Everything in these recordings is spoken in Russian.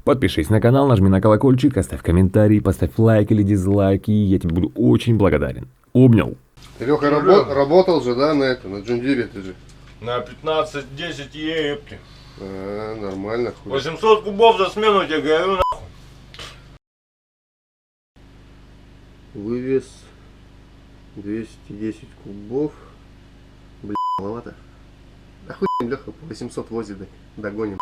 Подпишись на канал, нажми на колокольчик, оставь комментарий, поставь лайк или дизлайк, и я тебе буду очень благодарен. Обнял. Леха работал же, да, на Джон Дире ты же? На 15-10 епки. Нормально. 800 кубов за смену, я тебе говорю, нахуй. Вывес 210 кубов. Бля, маловато. Да хуй Леха, 800 возит, догоним.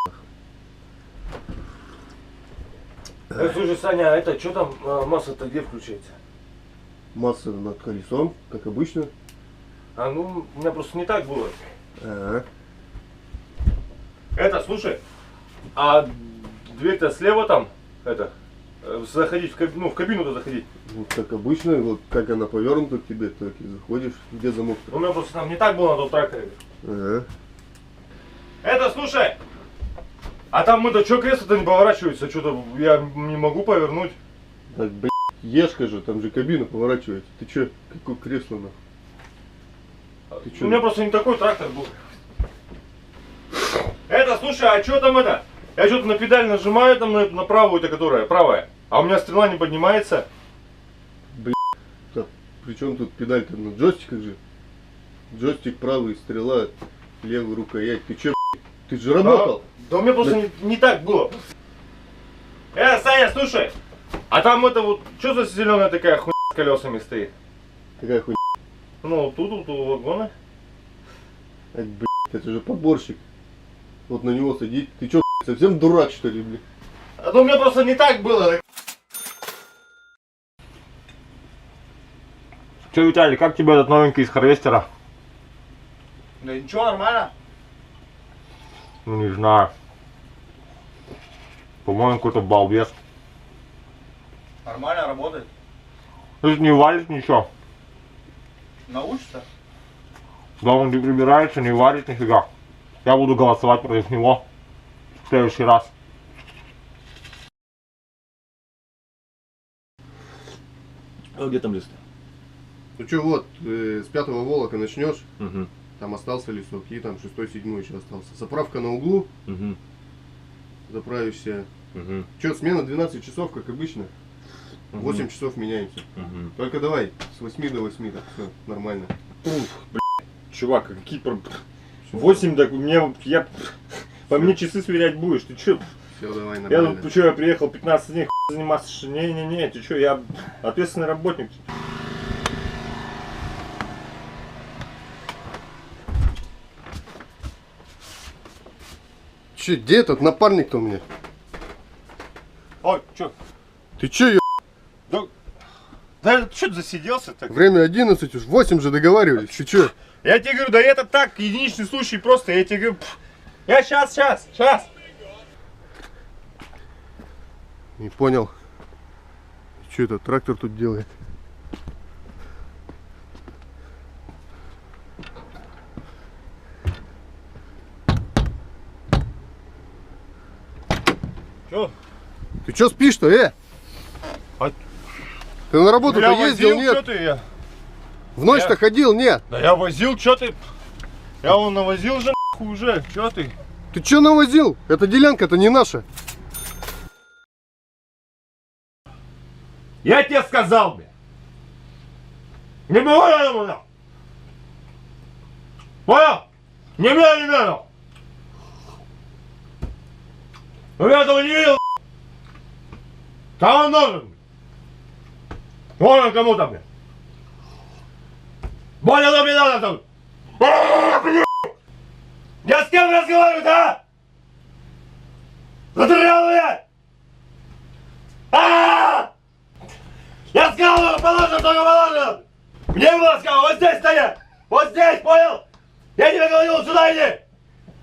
Слушай, Саня, а это что там масса-то где включается? Масса над колесом, как обычно. А ну, у меня просто не так было. Ага. Это, слушай, а дверь-то слева там, заходить в кабину-то заходить. Вот как обычно, вот как она повернута к тебе, так и заходишь. Где замок-то? У меня просто там не так было на том тракторе. Ага. Это, слушай, а там это что, кресло-то не поворачивается? Что-то я не могу повернуть. Так, блядь, ешка же, там же кабина поворачивается. Ты чё, какое кресло нахуй? Ты чё? У меня просто не такой трактор был. Это, слушай, а что там это? Я что-то на педаль нажимаю там на правую-то, которая правая. А у меня стрела не поднимается. Да, причем тут педаль-то на джойстиках же? Джойстик правый, стрела, левая рукоять. Ты чё, ты же работал? Да у меня просто не так было. Саня, слушай, а там это вот, что за зеленая такая хуйня с колесами стоит? Какая хуйня? Ну, тут у вагона. Это же подборщик. Вот на него садить. Ты чё, совсем дурак что ли, блин? А то у меня просто не так было. Че, Виталий, как тебе этот новенький из Харвестера? Да ничего, нормально. Ну, не знаю. По-моему, какой-то балбес. Нормально работает. То есть не варит ничего. Научится? Да, он не прибирается, не варит нифига. Я буду голосовать против него в следующий раз. А где там лист? Ну чё, вот, с 5-го волока начнешь. Угу. Там остался лесок, и там 6-й, 7-й еще остался. Заправка на углу. Угу. Заправишься. Угу. Чё, смена 12 часов, как обычно. 8 часов меняемся. Угу. Только давай, с 8 до 8, так все, нормально. Чувак, какие 8, так по мне часы сверять будешь, ты чё? Все, давай, Я нормально. тут, я приехал 15 дней заниматься, не, ты чё, я ответственный работник. Че, где этот напарник-то у меня? Ой, чё? Ты че, Да ты чё ты засиделся так? время 11, уж 8 же договаривались, ты че? Я тебе говорю, да это так, единичный случай просто, я тебе говорю, я сейчас. Не понял. Что этот трактор тут делает? Чё? Ты что спишь-то, А- Ты на работу-то Я ездил, возил, чё нет? ты, В ночь-то ходил, нет? Да я возил, чё ты? Я вон навозил же нахуй уже, чё ты? Ты что навозил? Эта делянка-то не наша. Я тебе сказал, бля. Не понял? Понял? Не надо. Но я этого не видел. Кому нужен? Понял кому-то, бля. Понял, что мне надо там? Я с кем разговариваю, да? Задрал, блядь! Я сказал, положено, только положено! Мне было сказано, вот здесь стоять! Вот здесь, понял? Я тебе говорил, сюда иди!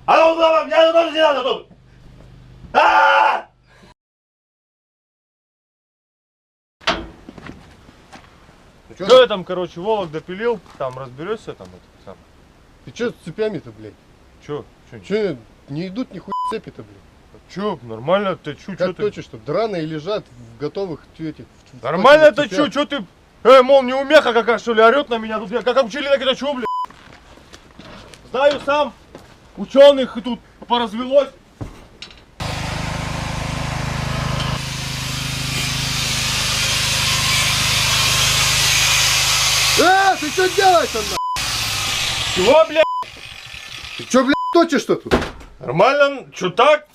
А ну, дома, мне тоже не надо тут! Что я там, короче, Волок допилил, там разберешься, там это сам. Ты что с цепями-то, блядь? Чё? Че, не идут нихуя цепи-то, блядь? Чё, нормально, ты чё, Как ты? точишь, что драные лежат в готовых этих... в Нормально цепях. ты чё ты? Мол, неумеха какая, что ли, орёт на меня тут, я как учили, так это чё, блядь? Знаю сам, ученых тут поразвелось. ты что делаешь, нахуй? Чего, блядь? Ты что, блядь, точишь что тут? Нормально? Чё так?